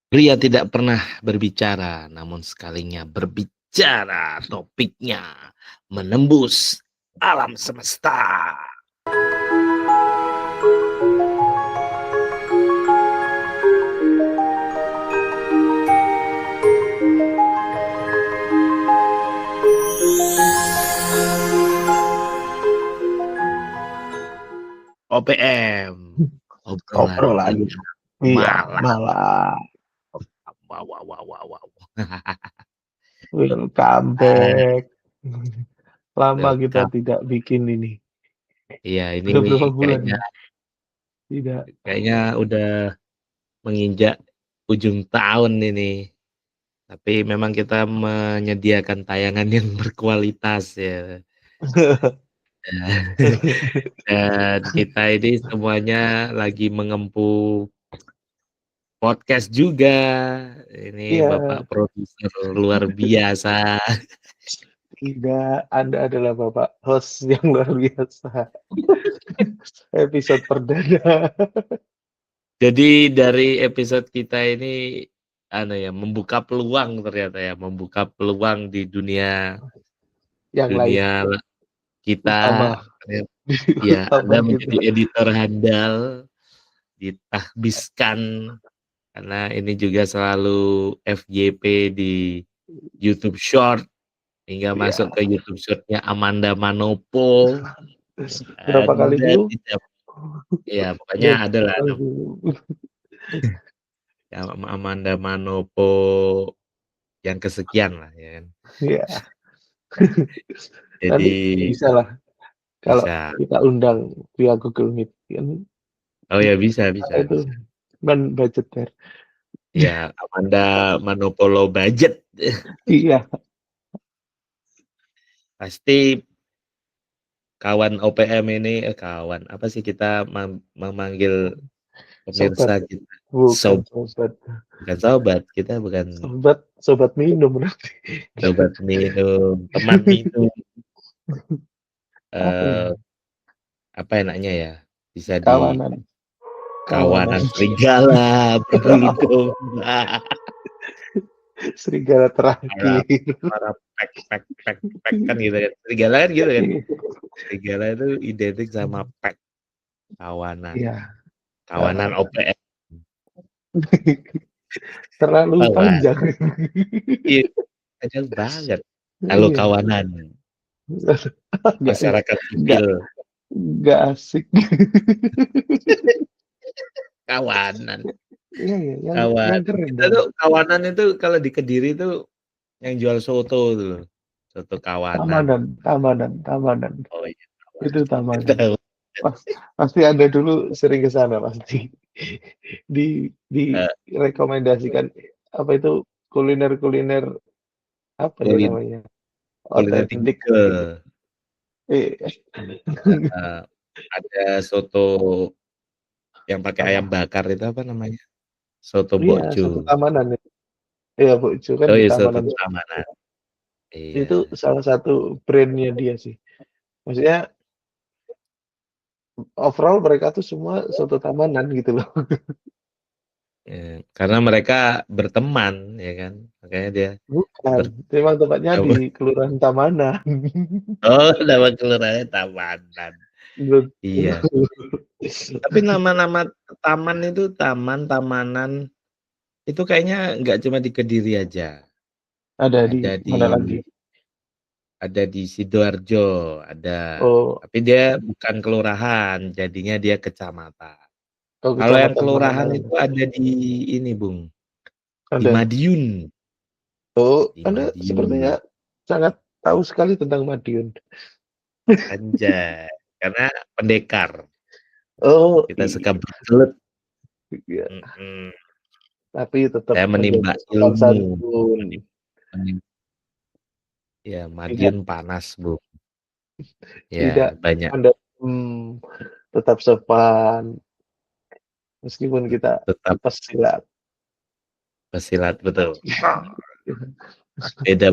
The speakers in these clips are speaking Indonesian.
Pria tidak pernah berbicara, namun sekalinya berbicara, topiknya menembus alam semesta. OPM, obrolan Obrolan iya, malam. malam. Wow. Welcome back. Lama kita Welcome. tidak bikin ini. Iya, ini Udah berapa bulan kayaknya ya? Tidak. udah menginjak ujung tahun ini. Tapi memang kita menyediakan tayangan yang berkualitas ya. Dan kita ini semuanya lagi mengempu podcast juga. Ini Iya, Bapak produser luar biasa. tidak. Anda adalah Bapak host yang luar biasa. Episode perdana. Jadi dari episode kita ini membuka peluang ternyata ya, membuka peluang di dunia Yang lain. kita. Utama. Ya, Utama Anda kita. menjadi editor handal, ditahbiskan karena ini juga selalu FYP di YouTube Short hingga Iya. masuk ke YouTube Short-nya Amanda Manopo. Berapa kali Anda view? tidak, ya pokoknya ada lah ya, Amanda Manopo yang kesekian lah ya kan. Iya. Jadi Nanti bisa lah kalau bisa. kita undang via Google Meet kan. Oh ya bisa. Itu kan budgeter. Ya Amanda Manopo low budget. Iya. Pasti kawan OPM ini kawan apa sih kita memanggil pemirsa Sobat. kita Bukan sobat. bukan sobat, kita bukan Sobat minum berarti. sobat minum, teman minum. Apa enaknya ya, bisa di kawanan serigala berbulu domba. Serigala terakhir. Para pek kan gitu kan. Serigala kan gitu kan. Serigala itu identik sama pek, kawanan. Iya. Kawanan OPM. Terlalu panjang. Iya, panjang banget. Halo kawanan. Masyarakat sipil. Nggak asik. Kawanan. Iya, Kawan. yang keren. Kita tuh kawanan itu kalau di Kediri tuh yang jual soto tuh loh. Soto kawanan. Tamanan. Oh iya. Itu Tamanan. Pasti Anda dulu sering ke sana pasti. Direkomendasikan apa itu kuliner apa ya namanya? Kuliner Otentik. Ada soto yang pakai ayam bakar itu apa namanya? Soto Iya, Bokjo. soto Tamanan. Iya, Bokjo kan Oh di iya, soto Tamanan. Tamanan. Iya. Itu salah satu brandnya dia sih. Maksudnya overall mereka tuh semua soto Tamanan gitu loh. Ya, karena mereka berteman ya kan, makanya dia Bukan, memang tempatnya di Kelurahan Tamanan. Oh, nama kelurahannya Tamanan. Iya. Tapi nama-nama taman itu tamanan itu kayaknya nggak cuma di Kediri aja. Ada di mana lagi? Ada di Sidoarjo, ada. Oh, Tapi dia bukan kelurahan, jadinya dia kecamatan. oh Kalau yang kecamatan kelurahan mana? itu ada di ini, Bung. Di Ada. Madiun. Oh, Di Anda Madiun. sepertinya sangat tahu sekali tentang Madiun. Anjay, karena pendekar. Oh, Kita suka berkelut. iya. Tapi tetap Saya menimba ilmu. santun. Ya, Madiun panas, Bu. Ya, Tidak banyak. Anda tetap sopan. Meskipun kita Tetap pesilat. pesilat, betul. Beda,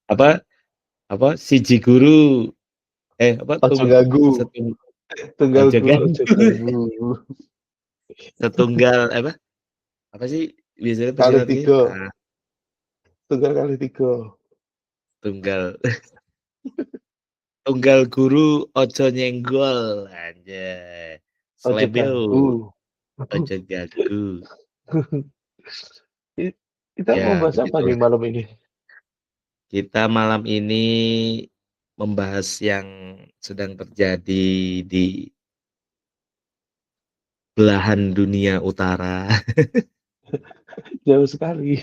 apa siji guru Tunggal guru. setunggal apa sih biasanya Kali pesilat tiga, kita, tunggal kali tiga. tunggal tunggal guru ojo nyenggol, anjay. Ojo Slebeo, ganggu. ojo gagu. I kita mau Ya bahas apa nih begitulah. malam ini? Kita malam ini membahas yang sedang terjadi di belahan dunia utara. Jauh sekali.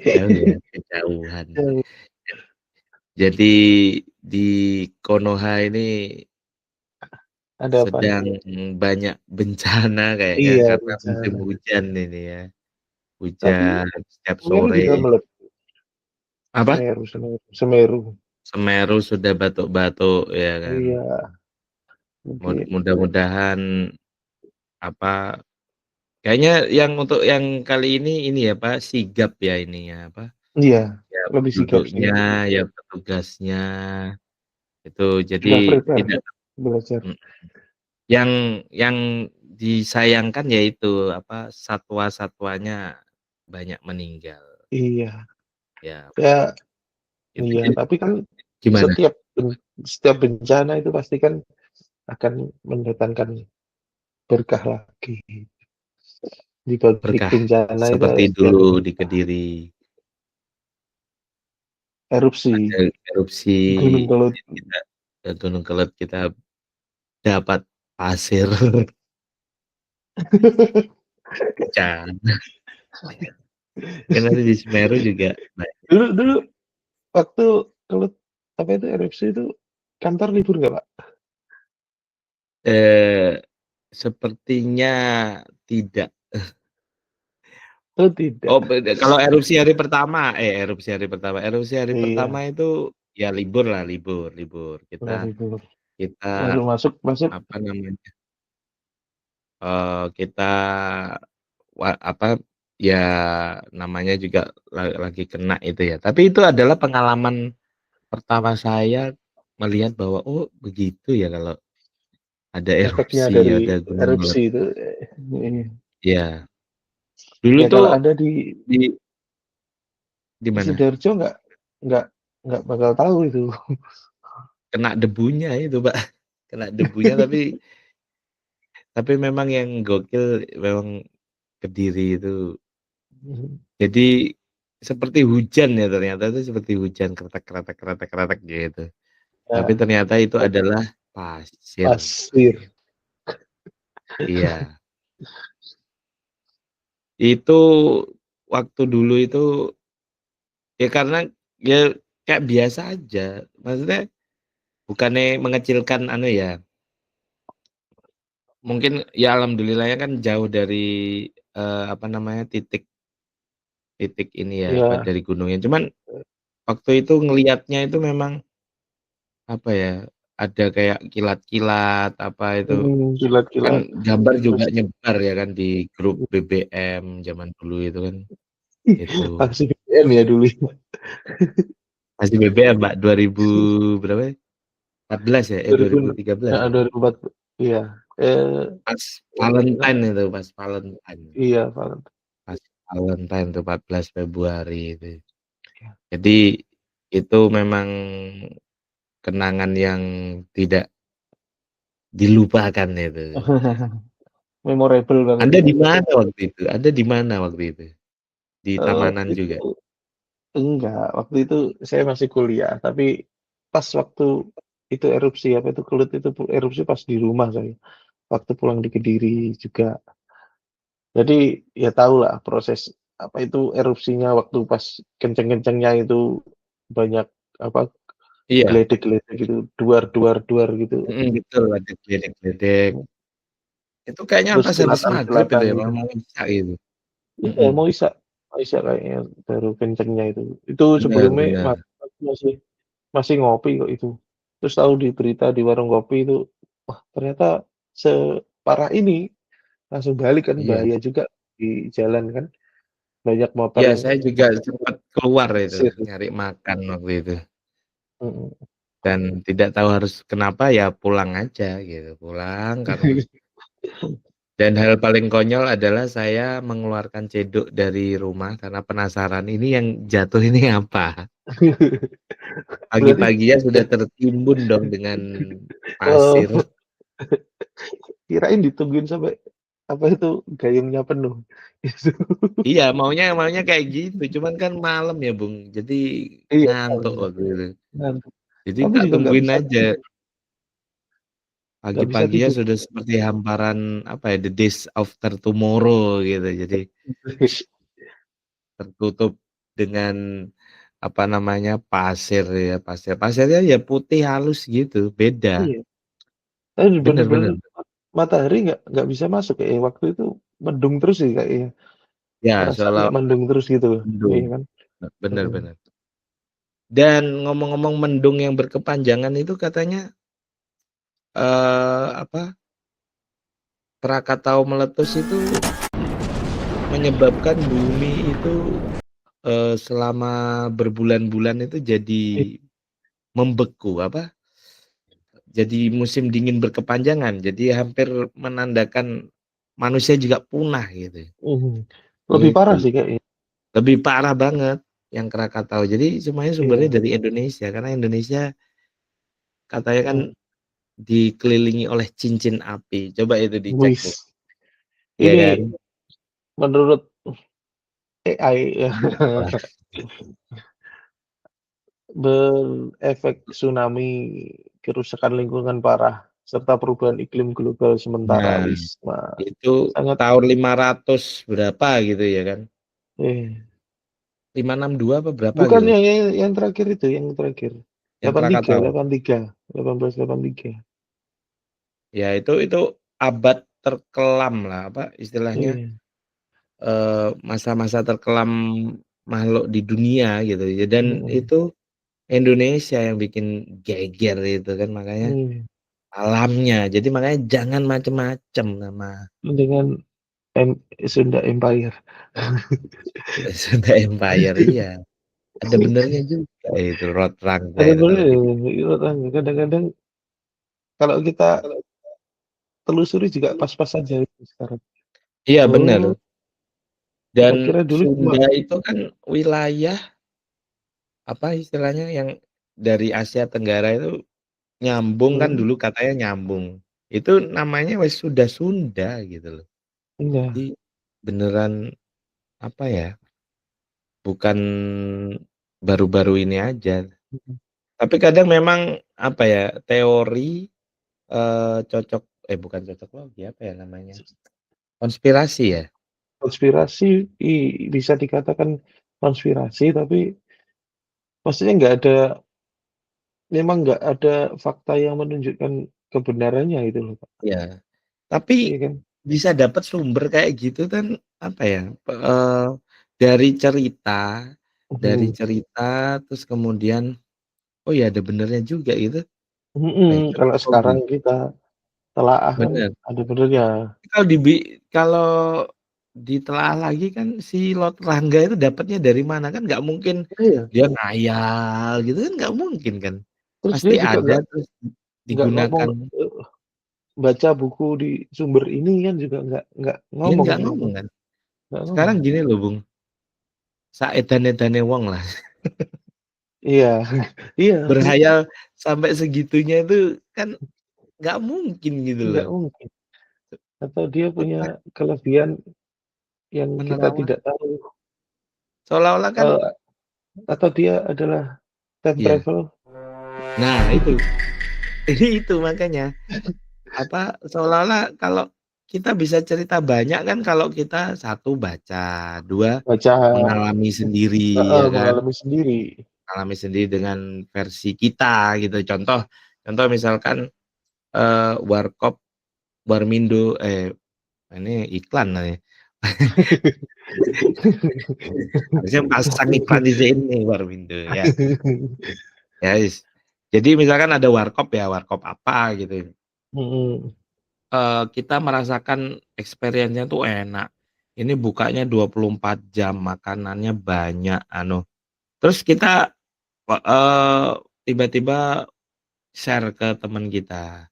Jauh ya, kejauhan. Jauh. Jadi di Konoha ini Ada apa nih? sedang banyak bencana kayaknya Iya, karena musim bencana. hujan ini ya. Tapi Hujan setiap Semeru sore. juga Apa? Semeru. Semeru sudah batuk-batuk ya kan. Iya, mungkin. Mudah-mudahan apa kayaknya yang untuk yang kali ini ya Pak, sigap ya ininya apa, Iya, ya lebih sigap sih. penduduknya, ya petugasnya, itu jadi Sudah prepare tidak belajar. mhm, yang disayangkan yaitu apa, satwa-satwanya banyak meninggal, Iya. ya Ya, itu iya. jadi Tapi kan gimana? setiap setiap bencana itu pasti kan akan mendatangkan berkah lagi. Di balik Berkah bencana itu seperti pasti ada dulu di berkah. Kediri Erupsi ada erupsi, Gunung Kelut. kita ke Gunung Kelut kita dapat pasir pecah. Kan nanti di Semeru juga banyak. Dulu dulu waktu Kelut apa itu erupsi itu kantor libur nggak, Pak? Eee, sepertinya tidak. Oh tidak. Oh beda kalau erupsi hari pertama Iya, itu ya libur lah, libur. nggak Kita libur. kita Baru masuk masuk. apa namanya, kita apa, ya namanya juga lagi kena itu ya. Tapi itu adalah pengalaman pertama saya melihat bahwa, oh begitu ya kalau ada Efeknya erupsi, dari ada gunung erupsi meletus. itu, ini. Iya, dulu Ya tuh kalau ada di di mana? Sidoarjo nggak nggak bakal tahu itu. Kena debunya itu, Pak, kena debunya tapi memang yang gokil memang Kediri itu. Jadi seperti hujan ya ternyata itu seperti hujan kretek gitu. Tapi Ya, ternyata itu adalah pasir. pasir. Iya, itu waktu dulu itu ya karena ya kayak biasa aja, maksudnya bukannya mengecilkan anu ya, mungkin ya alhamdulillahnya kan jauh dari, apa namanya, titik titik ini ya, apa, Ya, dari gunungnya. Cuman waktu itu ngelihatnya itu memang, apa ya, ada kayak kilat-kilat, apa itu, kan kilat-kilat. gambar juga Terus nyebar ya kan di grup BBM zaman dulu itu kan, itu. masih BBM ya dulu. Masih BBM, Mbak, 2000 berapa ya, 14 ya? 2000, 2013 ya? 2004. Iya. Pas Nah, Valentine itu, pas Valentine. iya, Pak. Pas Valentine tuh 14 Februari itu. Iya. Jadi itu memang kenangan yang tidak dilupakan itu. Memorable banget Anda itu. di mana waktu itu? Anda di mana waktu itu? Di Tamanan Waktu itu juga? enggak, waktu itu saya masih kuliah, tapi pas waktu itu erupsi apa itu Kelut itu erupsi pas di rumah saya. Waktu pulang di Kediri juga. Jadi ya tahulah proses apa itu erupsinya waktu pas kenceng-kencengnya itu banyak apa Iya, geledek-geledek gitu, duar-duar-duar gitu. betul ada geledek-geledek. Itu kayaknya Terus pas habis maghrib itu kilatan-kilatan ya, gitu. mau isya gitu? Iya, Mhm, mau Isya kayaknya baru kencengnya itu. Itu bener sebelumnya bener. masih masih ngopi kok itu. Terus tahu di berita di warung kopi itu, wah ternyata separah ini. Langsung balik kan Iya. bahaya juga di jalan kan, banyak motor Iya, yang saya juga motor sempat keluar itu, pasir. nyari makan waktu itu. Mhm. Dan tidak tahu harus kenapa ya pulang aja gitu, pulang karena Dan hal paling konyol adalah saya mengeluarkan cedok dari rumah karena penasaran, ini yang jatuh ini apa? Berarti Pagi-paginya sudah tertimbun dong dengan pasir. oh, kirain ditungguin sampai, apa itu, gayungnya penuh. Itu. Iya, maunya maunya kayak gitu, cuman kan malam ya, Bung, jadi Iya, ngantuk waktu itu. ngantuk. Jadi Tapi tak juga tungguin aja, nggak bisa pagi-paginya tidur. sudah seperti hamparan, apa ya, the days after tomorrow gitu. Jadi tertutup dengan, apa namanya, pasir ya, pasirnya ya putih halus gitu, beda. Iya, tapi Bener bener-bener bener. matahari nggak bisa masuk ya, waktu itu mendung terus sih kayaknya, Ya, ngerasa seolah kayak mendung terus gitu, iya mendung. kan? Bener Mhm. bener. Dan ngomong-ngomong mendung yang berkepanjangan itu katanya, apa, Krakatau meletus itu menyebabkan bumi itu, selama berbulan-bulan itu jadi I membeku, apa, jadi musim dingin berkepanjangan, jadi hampir menandakan manusia juga punah gitu, mhm, lebih parah gitu. sih kayaknya. Lebih parah banget yang Krakatau. Jadi semuanya sumbernya Iya, dari Indonesia, karena Indonesia katanya kan mhm. dikelilingi oleh cincin api. Coba itu dicek, Wis, Bung, ya kan? ini menurut AI ya, Wah, berefek tsunami, kerusakan lingkungan parah, serta perubahan iklim global sementara. nah, Wis, itu sangat tahun 500 berapa gitu ya kan, eh, 562 apa berapa bukan gitu, yang terakhir itu, yang terakhir. yang Krakatau. 1883. Ya itu abad terkelam lah, apa istilahnya, Iya, masa-masa terkelam makhluk di dunia gitu ya, dan mhm, itu Indonesia yang bikin geger itu kan, makanya iya, alamnya. Jadi makanya jangan macem-macem sama dengan Sunda Empire. Sunda Empire, iya. Ada benernya juga itu road Ada runner kalau benernya, di iya, makanya kadang-kadang kalau kita telusuri juga pas-pas aja itu sekarang. iya Oh, bener, dan kita kira dulu cuma Sunda itu kan wilayah, apa istilahnya, yang dari Asia Tenggara itu nyambung kan, mhm, dulu katanya nyambung. Itu namanya wes sudah Sunda gitu loh. iya, Jadi beneran, apa ya, bukan baru-baru ini aja. mhm, Tapi kadang memang, apa ya, teori, cocok, bukan cocok logi, apa ya namanya, konspirasi ya? konspirasi bisa dikatakan konspirasi, tapi maksudnya nggak ada, memang nggak ada fakta yang menunjukkan kebenarannya itu loh, Pak. Iya. Tapi Iya kan? bisa dapat sumber kayak gitu kan, apa ya, dari cerita Mhm, terus kemudian, oh ya ada benernya juga gitu, mhm, cocok kalau logi, sekarang kita telaah kan bener. ada benernya. Kalau ditelaah lagi kan si Lot Rangga itu dapatnya dari mana, kan nggak mungkin Iya, dia ngayal gitu kan, nggak mungkin kan. terus Pasti dia juga ada terus nggak ngomong, digunakan, baca buku di sumber ini kan juga nggak ya ngomong nggak dia itu, ngomong kan. nggak Sekarang ngomong. gini loh, Bung, saedan-edane wong lah. Iya, iya, Berhayal sampai segitunya itu kan nggak mungkin gitu loh. nggak mungkin. Atau dia punya Otak kelebihan yang kita menerawang, tidak tahu, seolah-olah kan, eee, atau dia adalah time iya. travel. Nah itu, itu makanya, apa, seolah-olah kalau kita bisa cerita banyak kan kalau kita, satu baca, 2 Baca, mengalami sendiri heeh, ya kan, mengalami sendiri. mengalami sendiri dengan versi kita gitu. Contoh contoh misalkan, Warkop Warmindo, ini iklan nih, harusnya pasang iklan di sini Warmindo ya. Ya wis. Jadi misalkan ada warkop ya, warkop apa gitu, Mhm, kita merasakan experience-nya tuh enak. Ini bukanya 24 jam, makanannya banyak, anu, terus kita, eee, tiba-tiba share ke temen kita,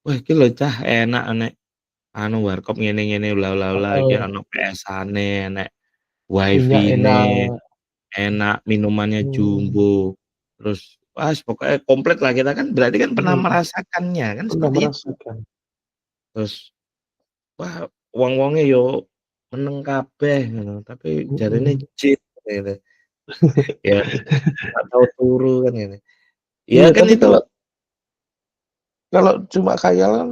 "Wah iki lho Cah enak nek." anu warkop ngene-ngene ulah-ulah iki Heeh, ana PS-ane, enek minyak WiFi-ne, enak, enak, minumannya mmm, jumbo, terus pokoknya komplit lah, kita kan berarti kan pernah mhm, merasakannya, kan pernah seperti itu. merasakan, Terus, wah wong-wonge yo meneng kabeh ngono, tapi jarine mhm. jin gitu. Ya nggak tahu turu kan gitu. Ya Iya, kan tapi itu kalau cuma khayalan,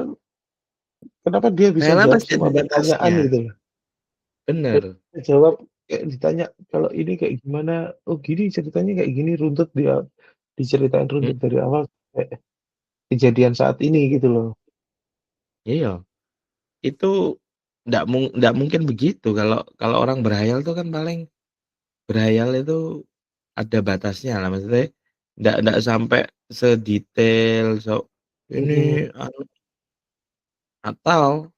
kenapa dia bisa khayalan jawab pasti semua ada pertanyaan batasnya, gitu loh. Dia bener, bisa jawab kayak ditanya, "Kalau ini kayak gimana?" "Oh gini ceritanya kayak gini," runtut dia diceritain mhm, runtut dari awal sampai kejadian saat ini gitu loh. iya, itu nggak mungkin begitu kalau kalau orang berhayal tuh kan paling berhayal itu ada batasnya lah, maksudnya nggak sampai sedetail ini Mhm, anu atau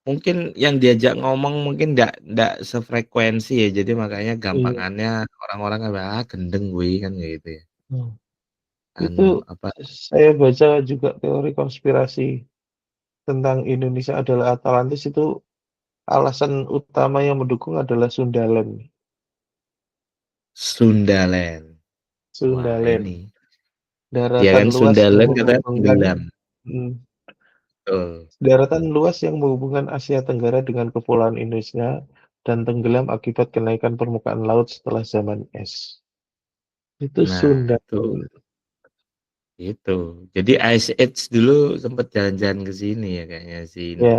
mungkin yang diajak ngomong mungkin nggak sefrekuensi ya, jadi makanya iya, gampangannya orang-orang kan, "Ah, gendeng kuwi," kan gitu ya. mhm. Itu Anu, apa saya baca juga teori konspirasi tentang Indonesia adalah Atlantis itu alasan utama yang mendukung adalah Sundaland. Sundaland. Wah, Sundaland, ini dia daratan kan luas yang Sundaland katanya menghubungkan tenggelam, mhm, betul. daratan luas yang menghubungkan Asia Tenggara dengan Kepulauan Indonesia dan tenggelam akibat kenaikan permukaan laut setelah zaman es. Itu Nah, Sundaland. itu. Jadi Ice Age dulu sempet jalan-jalan ke sini ya kayaknya si ini, Ya,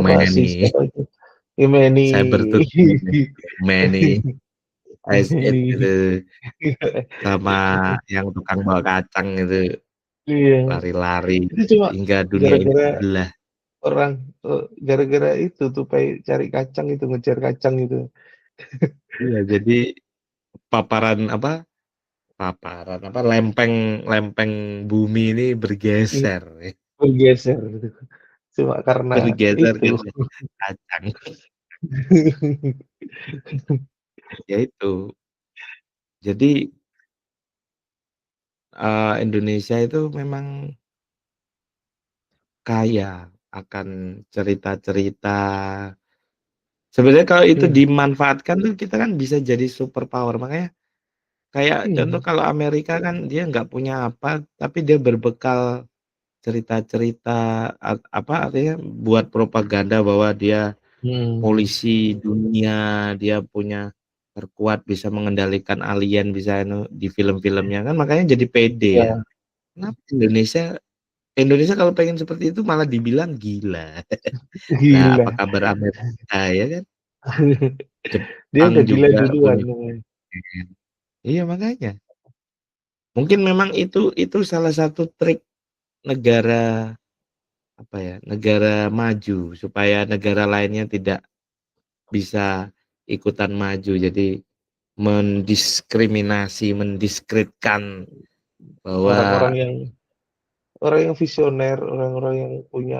Manny, siapa itu? Imeni. Sabertooth ini, Manny, Ice Age Imeni. gitu, sama yang tukang bawa kacang itu, Iya, lari-lari itu cuma hingga dunia ini gara-gara terbelah. orang, gara-gara itu tupai cari kacang itu, ngejar kacang itu. Iya, jadi paparan apa, lempeng lempeng bumi ini Iya, bergeser ya, bergeser gitu. Cuma karena bergeser itu. karena kacang. Ya itu. Jadi, Indonesia itu memang kaya akan cerita-cerita. Sebenarnya kalau itu Iya, dimanfaatkan tuh kita kan bisa jadi super power. Makanya kayak contoh iya, kalau Amerika kan dia nggak punya apa, tapi dia berbekal cerita-cerita apa artinya buat propaganda bahwa dia mhm, polisi dunia, dia punya terkuat, bisa mengendalikan alien, bisa di film-filmnya kan makanya jadi pede ya. iya, Kenapa Indonesia kalau pengen seperti itu malah dibilang gila. Lah apa gila. kabar Amerika ya kan? Dia Jepang udah gila juga duluan punya namanya. plan. Iya makanya. Mungkin memang itu salah satu trik negara apa ya, negara maju supaya negara lainnya tidak bisa ikutan maju. Jadi mendiskriminasi, mendiskreditkan bahwa Orang-orang yang visioner, orang-orang yang punya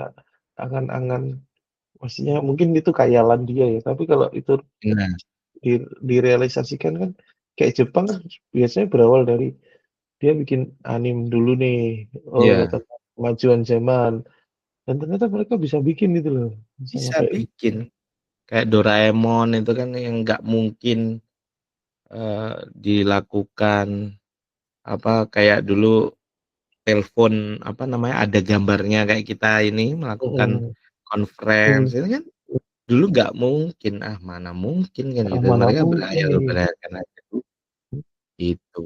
angan-angan, maksudnya mungkin itu khayalan dia ya, tapi kalau itu nah, direalisasikan kan kayak Jepang kan biasanya berawal dari dia bikin anime dulu nih, iya tentang kemajuan zaman, dan ternyata mereka bisa bikin gitu loh, sama bisa kayak bikin. Kayak Doraemon itu kan yang nggak mungkin, dilakukan, apa, kayak dulu telepon, apa namanya, ada gambarnya kayak kita ini melakukan mhm, conference, mhm, itu kan dulu nggak mungkin, mana mungkin kan gitu, mana mereka mungkin nih. berhayal-berhayalkan aja dulu, gitu.